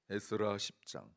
에스라 10장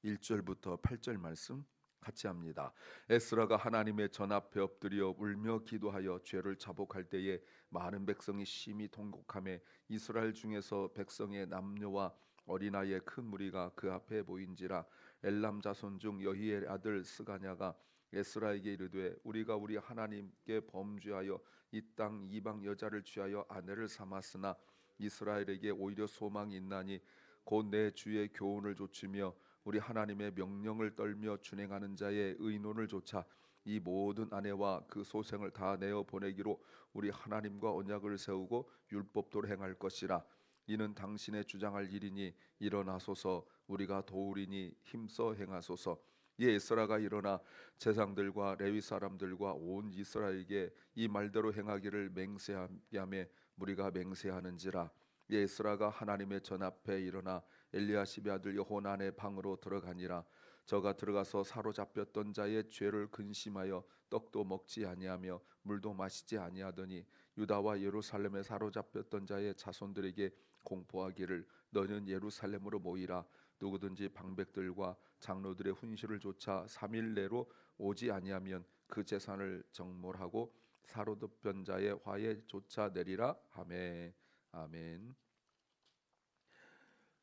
1절부터 8절 말씀 같이 합니다. 에스라가 하나님의 전 앞에 엎드려 울며 기도하여 죄를 자복할 때에 많은 백성이 심히 통곡하며 이스라엘 중에서 백성의 남녀와 어린아이의 큰 무리가 그 앞에 보인지라. 엘람 자손 중 여히의 아들 스가냐가 에스라에게 이르되 우리가 우리 하나님께 범죄하여 이 땅 이방 여자를 취하여 아내를 삼았으나 이스라엘에게 오히려 소망이 있나니 곧 내 주의 교훈을 좇으며 우리 하나님의 명령을 떨며 준행하는 자의 의논을 좇아 이 모든 아내와 그 소생을 다 내어 보내기로 우리 하나님과 언약을 세우고 율법도를 행할 것이라. 이는 당신의 주장할 일이니 일어나소서, 우리가 도우리니 힘써 행하소서. 이에 에스라가 일어나 제사장들과 레위 사람들과 온 이스라엘에게 이 말대로 행하기를 맹세하게 하며 무리가 맹세하는지라. 에스라가 하나님의 전 앞에 일어나 엘리야십의 아들 여호난의 방으로 들어가니라. 저가 들어가서 사로잡혔던 자의 죄를 근심하여 떡도 먹지 아니하며 물도 마시지 아니하더니 유다와 예루살렘에 사로잡혔던 자의 자손들에게 공포하기를 너는 예루살렘으로 모이라. 누구든지 방백들과 장로들의 훈시를 조차 3일 내로 오지 아니하면 그 재산을 정몰하고 사로잡힌 자의 화에 조차 내리라 하매. 아멘.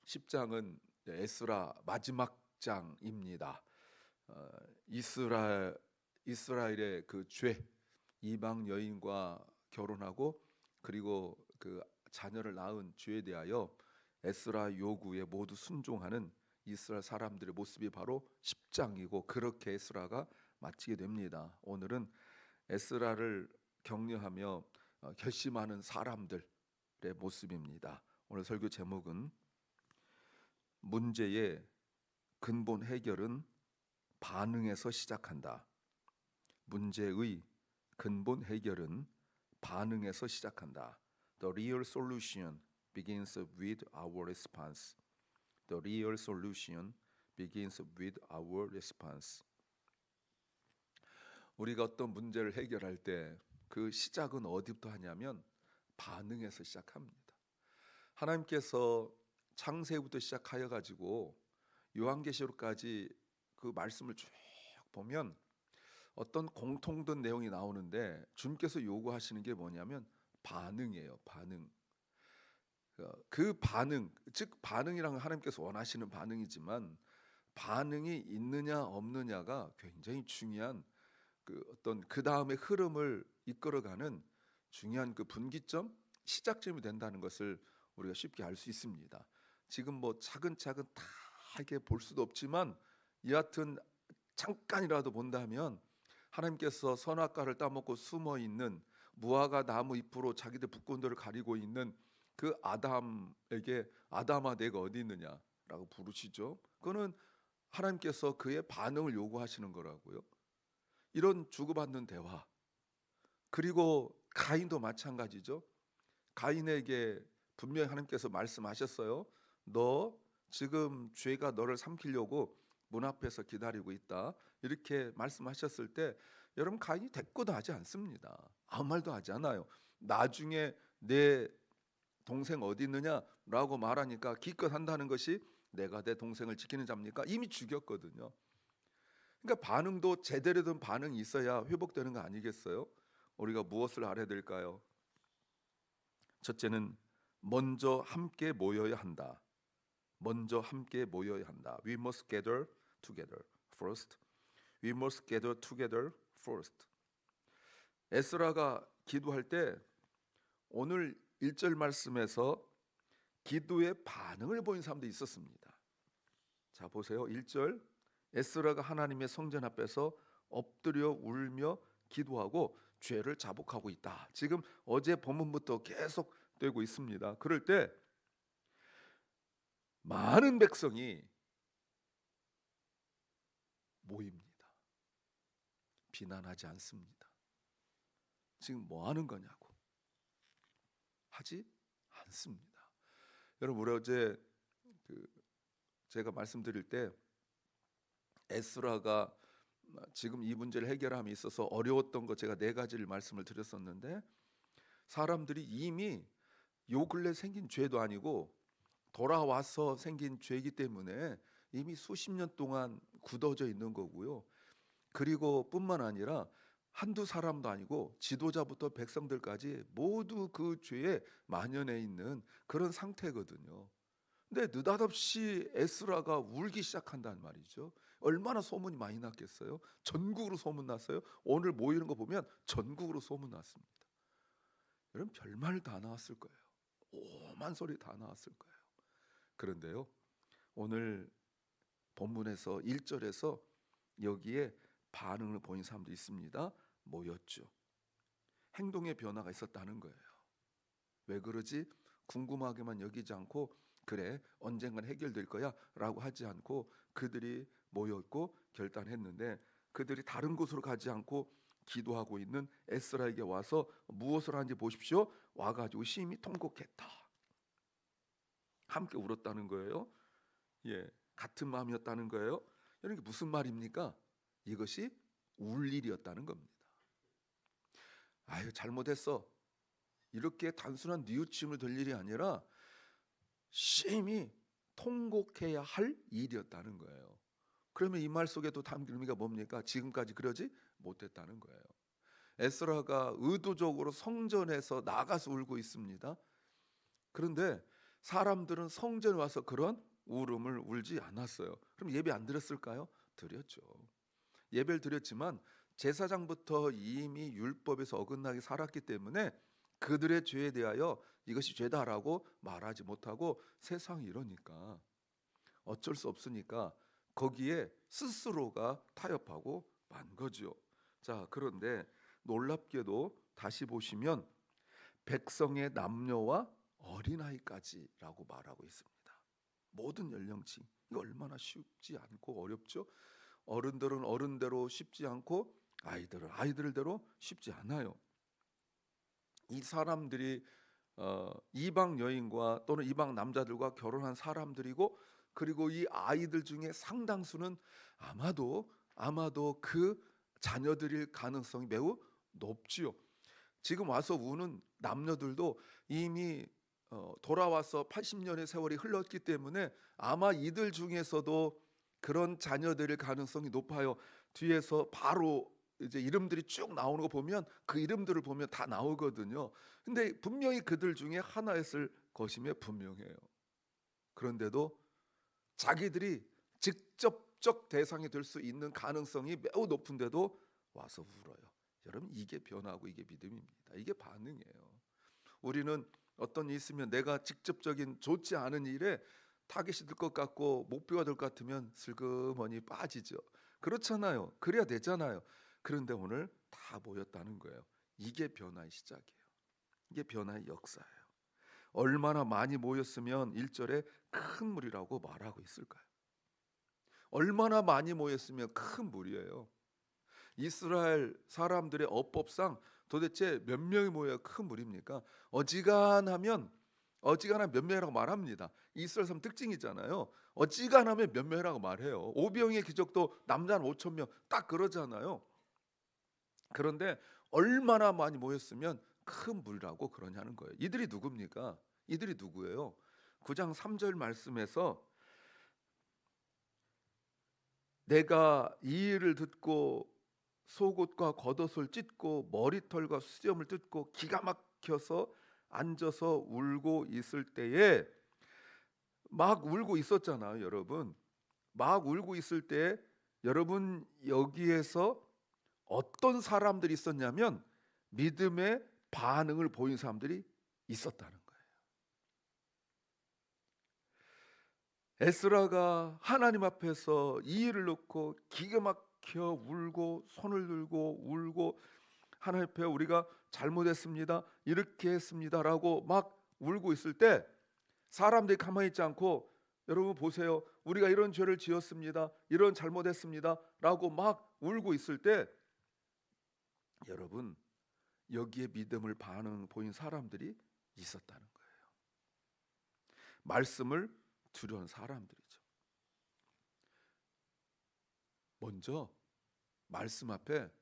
10장은 에스라 마지막 장입니다. 이스라엘의 그 죄, 이방 여인과 결혼하고 그리고 그 자녀를 낳은 죄에 대하여 에스라 요구에 모두 순종하는 이스라엘 사람들의 모습이 바로 10장이고 그렇게 에스라가 마치게 됩니다. 오늘은 에스라를 격려하며 결심하는 사람들의 모습입니다. 오늘 설교 제목은 문제의 근본 해결은 반응에서 시작한다. 문제의 근본 해결은 반응에서 시작한다. The real solution begins with our response. The real solution begins with our response. 우리가 어떤 문제를 해결할 때 그 시작은 어디부터 하냐면 반응에서 시작합니다. 하나님께서 창세기부터 시작하여 가지고 요한계시록까지 그 말씀을 쭉 보면 어떤 공통된 내용이 나오는데 주님께서 요구하시는 게 뭐냐면 반응이에요. 반응. 그 반응, 즉 반응이란 하나님께서 원하시는 반응이지만 반응이 있느냐 없느냐가 굉장히 중요한 그 어떤 그 다음의 흐름을 이끌어가는 중요한 그 분기점, 시작점이 된다는 것을 우리가 쉽게 알 수 있습니다. 지금 뭐 차근차근 다 이렇게 볼 수도 없지만 여하튼 잠깐이라도 본다면 하나님께서 선악과를 따먹고 숨어 있는 무화과 나무 잎으로 자기들 북군들을 가리고 있는 그 아담에게 아담아 내가 어디 있느냐라고 부르시죠. 그거는 하나님께서 그의 반응을 요구하시는 거라고요. 이런 주고받는 대화. 그리고 가인도 마찬가지죠. 가인에게 분명히 하나님께서 말씀하셨어요. 너 지금 죄가 너를 삼키려고 문 앞에서 기다리고 있다. 이렇게 말씀하셨을 때 여러분 가인이 대꾸도 하지 않습니다. 아무 말도 하지 않아요. 나중에 내 동생 어디 있느냐라고 말하니까 기껏 한다는 것이 내가 내 동생을 지키는 자입니까? 이미 죽였거든요. 그러니까 반응도 제대로 된 반응이 있어야 회복되는 거 아니겠어요? 우리가 무엇을 알아야 될까요? 첫째는 먼저 함께 모여야 한다. 먼저 함께 모여야 한다. We must gather together first. We must gather together first. 에스라가 기도할 때 오늘 1절 말씀에서 기도의 반응을 보인 사람도 있었습니다. 자 보세요. 1절 에스라가 하나님의 성전 앞에서 엎드려 울며 기도하고 죄를 자복하고 있다. 지금 어제 본문부터 계속 되고 있습니다. 그럴 때 많은 백성이 모입니다. 비난하지 않습니다. 지금 뭐 하는 거냐고 하지 않습니다. 여러분 우리 어제 제가 말씀드릴 때 에스라가 지금 이 문제를 해결함에 있어서 어려웠던 거 제가 4가지를 말씀을 드렸었는데 사람들이 이미 요 근래 생긴 죄도 아니고 돌아와서 생긴 죄이기 때문에 이미 수십 년 동안 굳어져 있는 거고요. 그리고 뿐만 아니라 한두 사람도 아니고 지도자부터 백성들까지 모두 그 죄에 만연해 있는 그런 상태거든요. 근데 느닷없이 에스라가 울기 시작한단 말이죠. 얼마나 소문이 많이 났겠어요? 전국으로 소문 났어요. 오늘 모이는 거 보면 전국으로 소문 났습니다. 여러분 별말 다 나왔을 거예요. 오만 소리 다 나왔을 거예요. 그런데요, 오늘 본문에서 1절에서 여기에 반응을 보인 사람도 있습니다. 모였죠. 행동의 변화가 있었다는 거예요. 왜 그러지? 궁금하게만 여기지 않고 그래 언젠간 해결될 거야 라고 하지 않고 그들이 모였고 결단했는데, 그들이 다른 곳으로 가지 않고 기도하고 있는 에스라에게 와서 무엇을 하는지 보십시오. 와가지고 심히 통곡했다. 함께 울었다는 거예요. 예, 같은 마음이었다는 거예요. 여러분, 이게 무슨 말입니까? 이것이 울 일이었다는 겁니다. 아유 잘못했어, 이렇게 단순한 뉘우침을 들 일이 아니라 심히 통곡해야 할 일이었다는 거예요. 그러면 이 말 속에도 담긴 의미가 뭡니까? 지금까지 그러지 못했다는 거예요. 에스라가 의도적으로 성전에서 나가서 울고 있습니다. 그런데 사람들은 성전에 와서 그런 울음을 울지 않았어요. 그럼 예배 안 드렸을까요? 드렸죠. 예배를 드렸지만 제사장부터 이미 율법에서 어긋나게 살았기 때문에 그들의 죄에 대하여 이것이 죄다라고 말하지 못하고 세상이 이러니까 어쩔 수 없으니까 거기에 스스로가 타협하고 만 거죠. 자, 그런데 놀랍게도 다시 보시면 백성의 남녀와 어린아이까지라고 말하고 있습니다. 모든 연령층. 이거 얼마나 쉽지 않고 어렵죠. 어른들은 어른대로 쉽지 않고 아이들은 아이들대로 쉽지 않아요. 이 사람들이 이방 여인과 또는 이방 남자들과 결혼한 사람들이고, 그리고 이 아이들 중에 상당수는 아마도 그 자녀들일 가능성이 매우 높지요. 지금 와서 우는 남녀들도 이미 돌아와서 80년의 세월이 흘렀기 때문에 아마 이들 중에서도 그런 자녀들일 가능성이 높아요. 뒤에서 바로 이제 이름들이 쭉 나오는 거 보면 그 이름들을 보면 다 나오거든요. 근데 분명히 그들 중에 하나였을 것임에 분명해요. 그런데도 자기들이 직접적 대상이 될 수 있는 가능성이 매우 높은데도 와서 울어요. 여러분, 이게 변화고 이게 믿음입니다. 이게 반응이에요. 우리는 어떤 일이 있으면 내가 직접적인 좋지 않은 일에 타겟이 될 것 같고 목표가 될 것 같으면 슬그머니 빠지죠. 그렇잖아요. 그래야 되잖아요. 그런데 오늘 다 모였다는 거예요. 이게 변화의 시작이에요. 이게 변화의 역사예요. 얼마나 많이 모였으면 1절에 큰 무리라고 말하고 있을까요? 얼마나 많이 모였으면 큰 무리예요. 이스라엘 사람들의 어법상 도대체 몇 명이 모여야 큰 무리입니까? 어지간하면 몇 명이라고 말합니다. 이스라엘 사람 특징이잖아요. 어지간하면 몇 명이라고 말해요. 오병이의 기적도 남자는 5천 명 딱 그러잖아요. 그런데 얼마나 많이 모였으면 큰 무리라고 그러냐는 거예요. 이들이 누굽니까? 이들이 누구예요? 9장 3절 말씀에서 내가 이 일을 듣고 속옷과 겉옷을 찢고 머리털과 수염을 뜯고 기가 막혀서 앉아서 울고 있을 때에, 막 울고 있었잖아요, 여러분. 막 울고 있을 때 여러분 여기에서 어떤 사람들이 있었냐면 믿음의 반응을 보인 사람들이 있었다는 거예요. 에스라가 하나님 앞에서 이 일을 놓고 기가 막혀 울고 손을 들고 울고 하나님 앞에 우리가 잘못했습니다, 이렇게 했습니다라고 막 울고 있을 때 사람들이 가만히 있지 않고 여러분 보세요. 우리가 이런 죄를 지었습니다, 이런 잘못했습니다 라고 막 울고 있을 때 여러분 여기에 믿음을 반응 보인 사람들이 있었다는 거예요. 말씀을 들은 사람들이죠. 먼저 말씀 앞에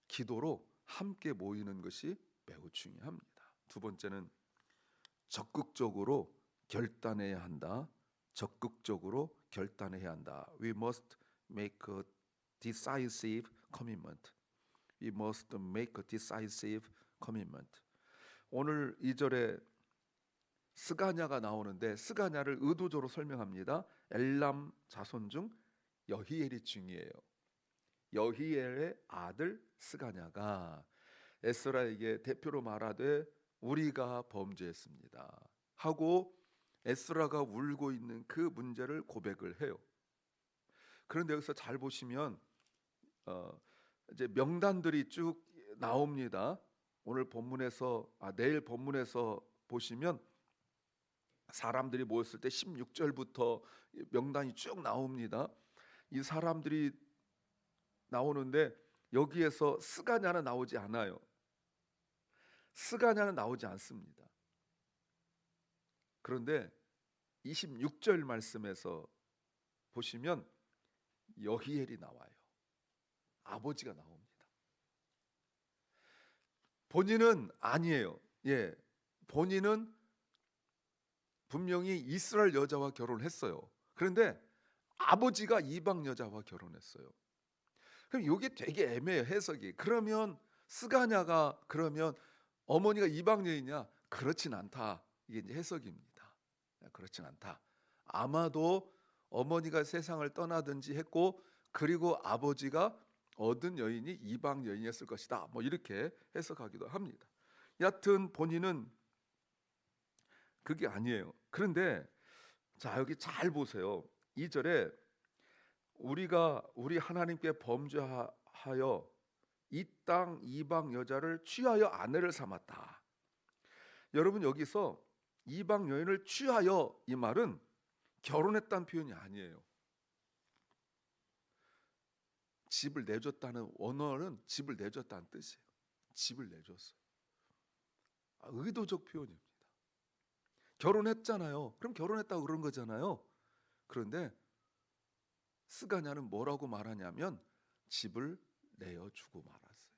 기도로 함께 모이는 것이 매우 중요합니다. 두 번째는 적극적으로 결단해야 한다. 적극적으로 결단해야 한다. We must make a decisive commitment. We must make a decisive commitment. 오늘 2절에 스가냐가 나오는데 스가냐를 의도적으로 설명합니다. 엘람 자손 중 여히엘이 중이에요. 여히엘의 아들 스가냐가 에스라에게 대표로 말하되 우리가 범죄했습니다 하고 에스라가 울고 있는 그 문제를 고백을 해요. 그런데 여기서 잘 보시면 이제 명단들이 쭉 나옵니다. 오늘 본문에서 내일 본문에서 보시면 사람들이 모였을 때 16절부터 명단이 쭉 나옵니다. 이 사람들이 나오는데 여기에서 스가냐는 나오지 않아요. 스가냐는 나오지 않습니다. 그런데 26절 말씀에서 보시면 여히엘이 나와요. 아버지가 나옵니다. 본인은 아니에요. 본인은 분명히 이스라엘 여자와 결혼을 했어요. 그런데 아버지가 이방 여자와 결혼했어요. 그럼 이게 되게 애매해요, 해석이. 그러면 스가냐가 그러면 어머니가 이방 여인이냐? 그렇진 않다. 이게 이제 해석입니다. 그렇진 않다. 아마도 어머니가 세상을 떠나든지 했고 그리고 아버지가 얻은 여인이 이방 여인이었을 것이다. 뭐 이렇게 해석하기도 합니다. 여하튼 본인은 그게 아니에요. 그런데 자 여기 잘 보세요. 2절에 우리 하나님께 범죄하여 이 땅 이방 여자를 취하여 아내를 삼았다. 여러분 여기서 이방 여인을 취하여 이 말은 결혼했다는 표현이 아니에요. 집을 내줬다는 원어는 집을 내줬다는 뜻이에요. 집을 내줬어요. 의도적 표현입니다. 결혼했잖아요. 그럼 결혼했다고 그런 거잖아요. 그런데 스가냐는 뭐라고 말하냐면 집을 내어주고 말았어요.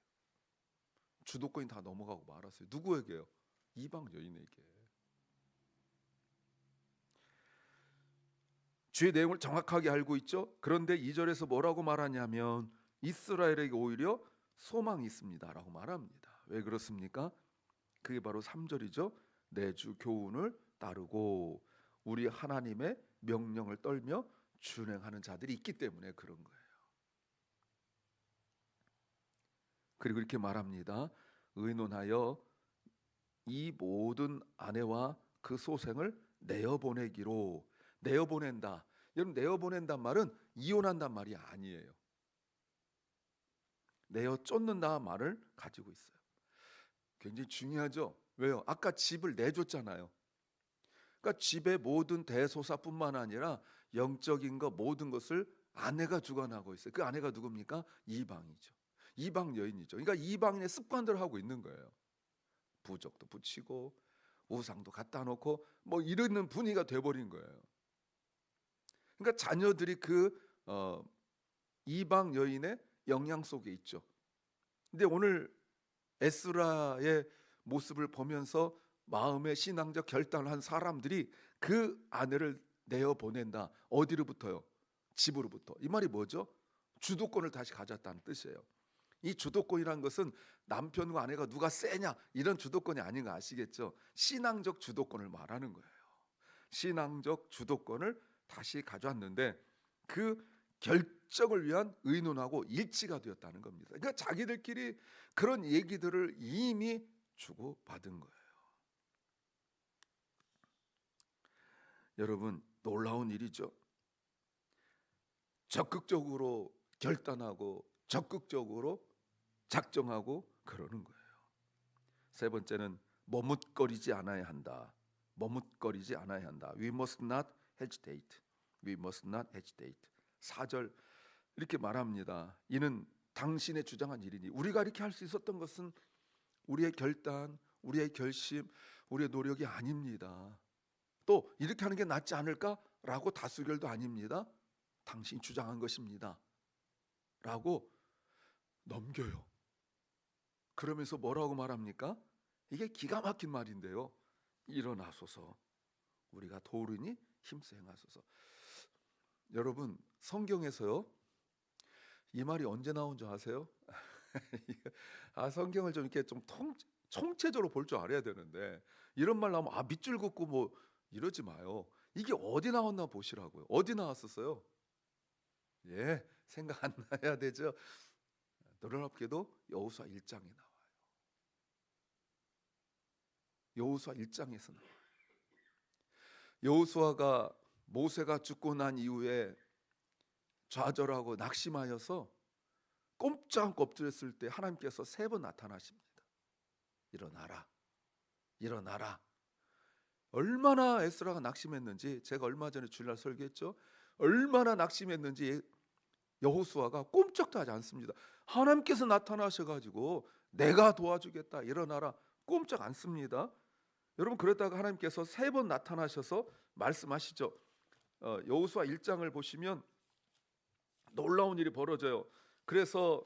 주도권이 다 넘어가고 말았어요. 누구에게요? 이방 여인에게. 죄의 내용을 정확하게 알고 있죠. 그런데 2절에서 뭐라고 말하냐면 이스라엘에게 오히려 소망이 있습니다라고 말합니다. 왜 그렇습니까? 그게 바로 3절이죠. 내 주 교훈을 따르고 우리 하나님의 명령을 떨며 준행하는 자들이 있기 때문에 그런 거예요. 그리고 이렇게 말합니다. 의논하여 이 모든 아내와 그 소생을 내어보내기로. 내어보낸다. 여러분 내어보낸단 말은 이혼한단 말이 아니에요. 내어 쫓는다 말을 가지고 있어요. 굉장히 중요하죠. 왜요? 아까 집을 내줬잖아요. 그러니까 집의 모든 대소사뿐만 아니라 영적인 것 모든 것을 아내가 주관하고 있어요. 그 아내가 누굽니까? 이방이죠. 이방 여인이죠. 그러니까 이방인의 습관대로 하고 있는 거예요. 부적도 붙이고 우상도 갖다 놓고 뭐 이러는 분위기가 돼버린 거예요. 그러니까 자녀들이 그 이방 여인의 영향 속에 있죠. 근데 오늘 에스라의 모습을 보면서 마음의 신앙적 결단을 한 사람들이 그 아내를 내어 보낸다. 어디로부터요? 집으로부터. 이 말이 뭐죠? 주도권을 다시 가졌다는 뜻이에요. 이 주도권이란 것은 남편과 아내가 누가 세냐 이런 주도권이 아닌 거 아시겠죠? 신앙적 주도권을 말하는 거예요. 신앙적 주도권을 다시 가져왔는데 그 결정을 위한 의논하고 일치가 되었다는 겁니다. 그러니까 자기들끼리 그런 얘기들을 이미 주고받은 거예요. 여러분 놀라운 일이죠. 적극적으로 결단하고 적극적으로 작정하고 그러는 거예요. 세 번째는 머뭇거리지 않아야 한다. 머뭇거리지 않아야 한다. We must not hesitate. We must not hesitate. 4절 이렇게 말합니다. 이는 당신의 주장한 일이니 우리가 이렇게 할 수 있었던 것은 우리의 결단, 우리의 결심, 우리의 노력이 아닙니다. 또 이렇게 하는 게 낫지 않을까라고 다수결도 아닙니다. 당신이 주장한 것입니다. 라고 넘겨요. 그러면서 뭐라고 말합니까? 이게 기가 막힌 말인데요. 일어나소서 우리가 도우르니 힘써 행하소서. 여러분, 성경에서요, 이 말이 언제 나온 줄 아세요? 성경을 좀 이렇게 좀 총체적으로 볼 줄 알아야 되는데, 이런 말 나오면 밑줄 긋고 뭐 이러지 마요. 이게 어디 나왔나 보시라고요. 어디 나왔었어요? 예, 생각 안 나야 되죠. 놀랍게도 여호수아 1장에 나와요. 여호수아 1장에서 나와요. 여호수아가 모세가 죽고 난 이후에 좌절하고 낙심하여서 꼼짝 엎드렸을 때 하나님께서 3번 나타나십니다. 일어나라, 일어나라. 얼마나 에스라가 낙심했는지, 제가 얼마 전에 주일날 설교했죠. 얼마나 낙심했는지 여호수아가 꼼짝도 하지 않습니다. 하나님께서 나타나셔가지고 내가 도와주겠다, 일어나라, 꼼짝 않습니다. 여러분, 그러다가 하나님께서 3번 나타나셔서 말씀하시죠. 여호수아 1장을 보시면 놀라운 일이 벌어져요. 그래서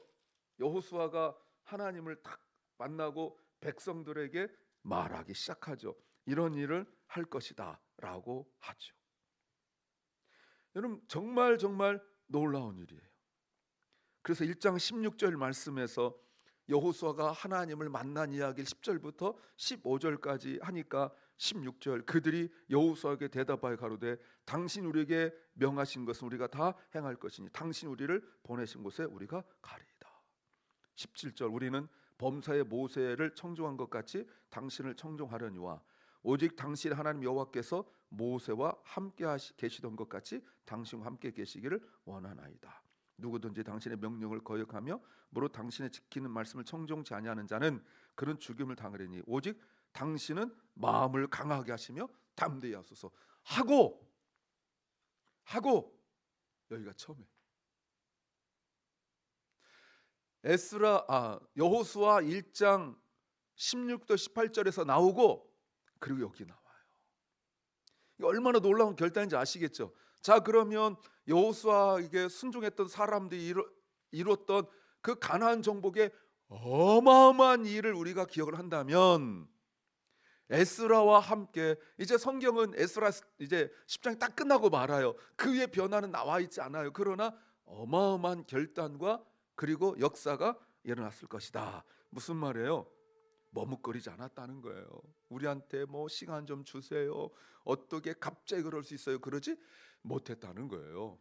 여호수아가 하나님을 딱 만나고 백성들에게 말하기 시작하죠. 이런 일을 할 것이다 라고 하죠. 여러분, 정말 놀라운 일이에요. 그래서 1장 16절 말씀에서 여호수아가 하나님을 만난 이야기를 10절부터 15절까지 하니까 16절, 그들이 여호수아에게 대답하여 가로되 당신 우리에게 명하신 것은 우리가 다 행할 것이니 당신 우리를 보내신 곳에 우리가 가리이다. 17절, 우리는 범사의 모세를 청종한 것 같이 당신을 청종하려니와 오직 당신 하나님 여호와께서 모세와 함께 계시던 것 같이 당신과 함께 계시기를 원하나이다. 누구든지 당신의 명령을 거역하며 무릇 당신의 지키는 말씀을 청종치 아니하는 자는 그는 죽임을 당하리니 오직 당신은 마음을 강하게 하시며 담대히 하소서 하고 여기가 처음에 여호수아 1장 16도 18절에서 나오고 그리고 여기 나와요. 이게 얼마나 놀라운 결단인지 아시겠죠? 자, 그러면 여호수아에게 순종했던 사람들이 이뤘던 그 가나안 정복의 어마어마한 일을 우리가 기억을 한다면 에스라와 함께, 이제 성경은 에스라 이제 10장이 딱 끝나고 말아요. 그 위에 변화는 나와 있지 않아요. 그러나 어마어마한 결단과 그리고 역사가 일어났을 것이다. 무슨 말이에요? 머뭇거리지 않았다는 거예요. 우리한테 뭐 시간 좀 주세요, 어떻게 갑자기 그럴 수 있어요, 그러지 못했다는 거예요.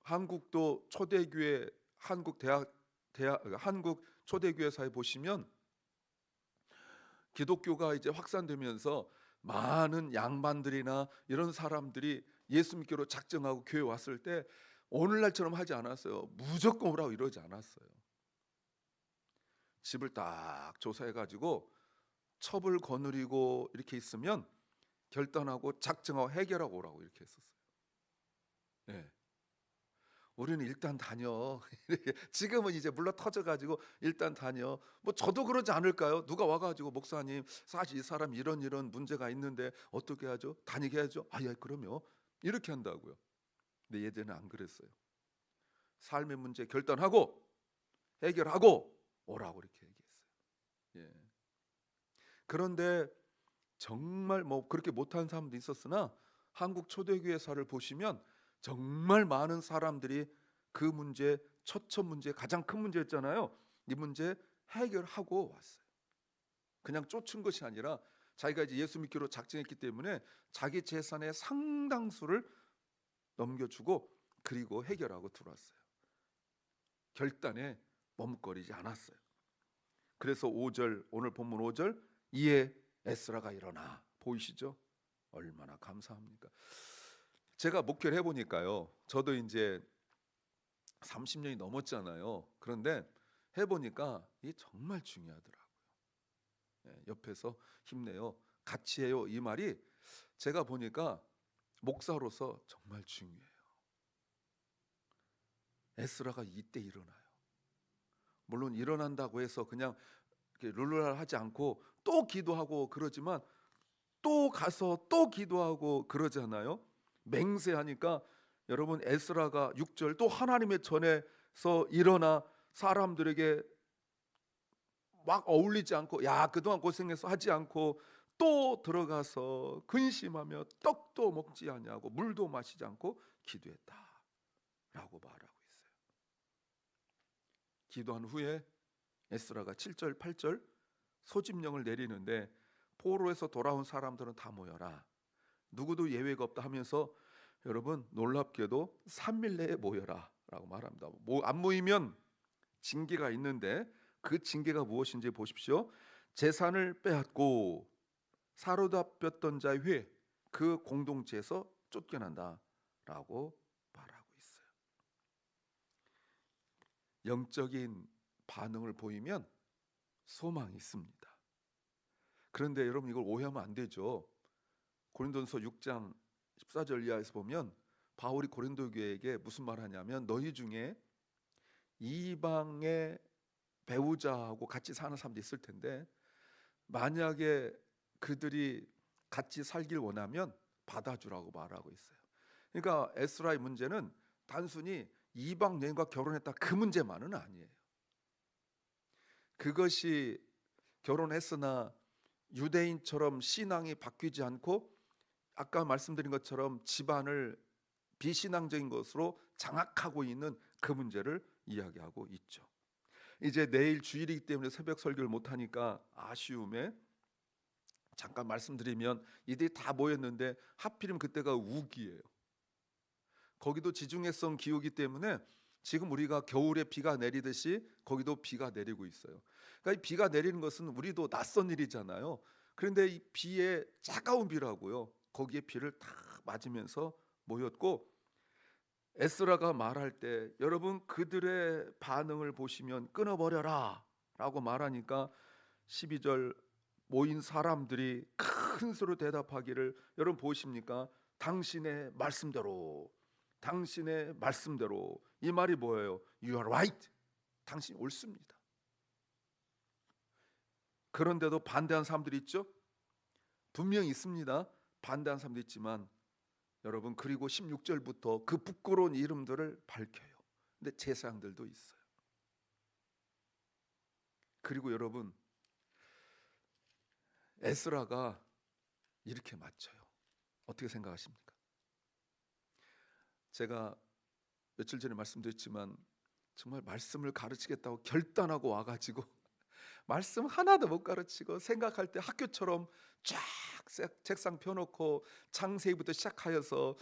한국도 초대교회, 한국 초대교회사에 보시면 기독교가 이제 확산되면서 많은 양반들이나 이런 사람들이 예수 믿기로 작정하고 교회 왔을 때 오늘날처럼 하지 않았어요. 무조건 오라고 이러지 않았어요. 집을 딱 조사해가지고 첩을 거느리고 이렇게 있으면 결단하고 작정하고 해결하고 오라고 이렇게 했었어요. 네. 우리는 일단 다녀. 지금은 이제 물러 터져가지고 일단 다녀. 뭐 저도 그러지 않을까요? 누가 와가지고 목사님 사실 이 사람 이런 문제가 있는데 어떻게 하죠? 다니게 해야죠. 예, 그럼요. 이렇게 한다고요. 근데 얘들은 안 그랬어요. 삶의 문제 결단하고 해결하고 오라고 이렇게 얘기했어요. 예. 그런데 정말 뭐 그렇게 못한 사람도 있었으나 한국 초대교회사를 보시면 정말 많은 사람들이 그 문제, 처첫 문제, 가장 큰 문제였잖아요. 이 문제 해결하고 왔어요. 그냥 쫓은 것이 아니라 자기가 이제 예수 믿기로 작정했기 때문에 자기 재산의 상당수를 넘겨주고 그리고 해결하고 들어왔어요. 결단에 머뭇거리지 않았어요. 그래서 5절, 오늘 본문 5절, 이에 에스라가 일어나. 보이시죠? 얼마나 감사합니까? 제가 목회를 해보니까요, 저도 이제 30년이 넘었잖아요. 그런데 해보니까 이게 정말 중요하더라고요. 옆에서 힘내요, 같이 해요, 이 말이 제가 보니까 목사로서 정말 중요해요. 에스라가 이때 일어나요. 물론 일어난다고 해서 그냥 룰루랄 하지 않고 또 기도하고 그러지만 또 가서 또 기도하고 그러잖아요. 맹세하니까 여러분, 에스라가 6절 또 하나님의 전에서 일어나 사람들에게 막 어울리지 않고, 야 그동안 고생해서 하지 않고 또 들어가서 근심하며 떡도 먹지 아니하고 물도 마시지 않고 기도했다라고 말하고 있어요. 기도한 후에 에스라가 7절 8절 소집령을 내리는데 포로에서 돌아온 사람들은 다 모여라, 누구도 예외가 없다 하면서 여러분 놀랍게도 3일 내에 모여라 라고 말합니다. 안 모이면 징계가 있는데 그 징계가 무엇인지 보십시오. 재산을 빼앗고 사로잡혔던 자의 회, 그 공동체에서 쫓겨난다라고 말하고 있어요. 영적인 반응을 보이면 소망이 있습니다. 그런데 여러분 이걸 오해하면 안 되죠. 고린도전서 6장 14절 이하에서 보면 바울이 고린도 교회에게 무슨 말 하냐면 너희 중에 이방의 배우자하고 같이 사는 사람도 있을 텐데 만약에 그들이 같이 살길 원하면 받아주라고 말하고 있어요. 그러니까 에스라의 문제는 단순히 이방 여인과 결혼했다 그 문제만은 아니에요. 그것이 결혼했으나 유대인처럼 신앙이 바뀌지 않고 아까 말씀드린 것처럼 집안을 비신앙적인 것으로 장악하고 있는 그 문제를 이야기하고 있죠. 이제 내일 주일이기 때문에 새벽 설교를 못하니까 아쉬움에 잠깐 말씀드리면 이들이 다 모였는데 하필이면 그때가 우기예요. 거기도 지중해성 기후이기 때문에 지금 우리가 겨울에 비가 내리듯이 거기도 비가 내리고 있어요. 그러니까 이 비가 내리는 것은 우리도 낯선 일이잖아요. 그런데 이 비에 차가운 비라고요. 거기에 비를 다 맞으면서 모였고 에스라가 말할 때 여러분 그들의 반응을 보시면 끊어버려라 라고 말하니까 12절 모인 사람들이 큰 소리로 대답하기를 여러분 보십니까? 당신의 말씀대로, 당신의 말씀대로. 이 말이 뭐예요? You are right. 당신이 옳습니다. 그런데도 반대한 사람들이 있죠? 분명히 있습니다. 반대한 사람도 있지만 여러분 그리고 16절부터 그 부끄러운 이름들을 밝혀요. 근데 제사장들도 있어요. 그리고 여러분 에스라가 이렇게 맞춰요. 어떻게 생각하십니까? 제가 며칠 전에 말씀드렸지만 정말 말씀을 가르치겠다고 결단하고 와가지고 말씀 하나도 못 가르치고 생각할 때 학교처럼 쫙 책상 펴놓고 창세기부터 시작하여서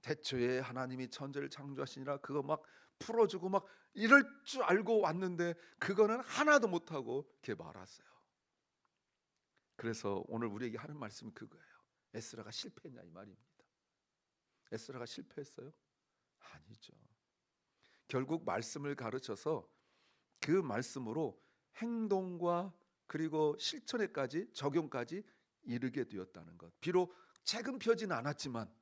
대초에 하나님이 천지를 창조하시니라 그거 막 풀어주고 막 이럴 줄 알고 왔는데 그거는 하나도 못하고 이렇게 말았어요. 그래서 오늘 우리에게 하는 말씀은 그거예요. 에스라가 실패했냐 이 말입니다. 에스라가 실패했어요? 아니죠. 결국 말씀을 가르쳐서 그 말씀으로 행동과 그리고 실천에까지 적용까지 이르게 되었다는 것. 비록 책은 펴진 않았지만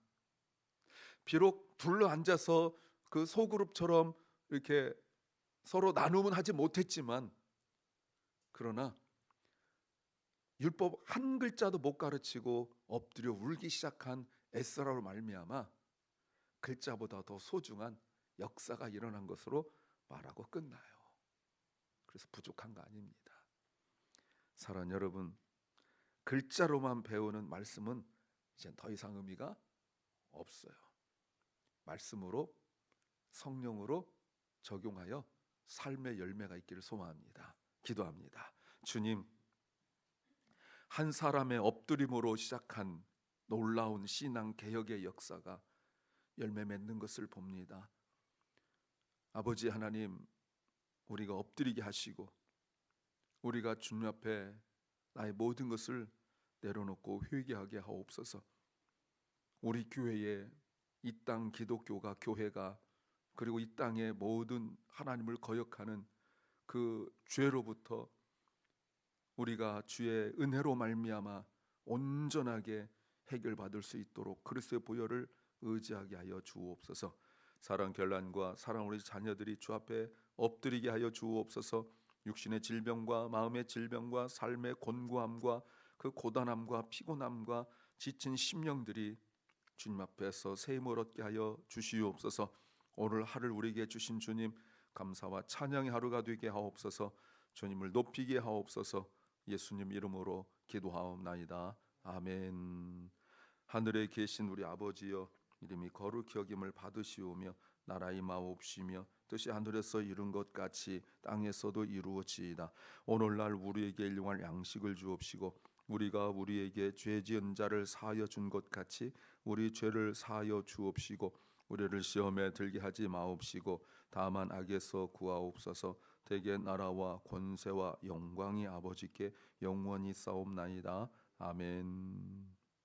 비록 둘러 앉아서 그 소그룹처럼 이렇게 서로 나눔은 하지 못했지만 그러나 율법 한 글자도 못 가르치고 엎드려 울기 시작한 에스라로 말미암아 글자보다 더 소중한 역사가 일어난 것으로 말하고 끝나요. 그래서 부족한 거 아닙니다. 사랑하는 여러분, 글자로만 배우는 말씀은 이제 더 이상 의미가 없어요. 말씀으로 성령으로 적용하여 삶의 열매가 있기를 소망합니다. 기도합니다. 주님, 한 사람의 엎드림으로 시작한 놀라운 신앙 개혁의 역사가 열매 맺는 것을 봅니다. 아버지 하나님, 우리가 엎드리게 하시고 우리가 주님 앞에 나의 모든 것을 내려놓고 회개하게 하옵소서. 우리 교회에 이 땅 기독교가 교회가 그리고 이 땅의 모든 하나님을 거역하는 그 죄로부터 우리가 주의 은혜로 말미암아 온전하게 해결받을 수 있도록 그리스도의 보혈을 의지하게 하여 주옵소서. 사랑 결란과 사랑 우리 자녀들이 주 앞에 엎드리게 하여 주옵소서. 육신의 질병과 마음의 질병과 삶의 곤고함과 그 고단함과 피곤함과 지친 심령들이 주님 앞에서 새 힘을 얻게 하여 주시옵소서. 오늘 하루를 우리에게 주신 주님 감사와 찬양의 하루가 되게 하옵소서. 주님을 높이게 하옵소서. 예수님 이름으로 기도하옵나이다. 아멘. 하늘에 계신 우리 아버지여, 이름이 거룩히 여김을 받으시오며 나라의 마옵시며 뜻이 하늘에서 이룬 것 같이 땅에서도 이루어지이다. 오늘날 우리에게 일용할 양식을 주옵시고 우리가 우리에게 죄 지은 자를 사하여 준 것 같이 우리 죄를 사하여 주옵시고 우리를 시험에 들게 하지 마옵시고 다만 악에서 구하옵소서. 대개 나라와 권세와 영광이 아버지께 영원히 싸움나이다. 아멘.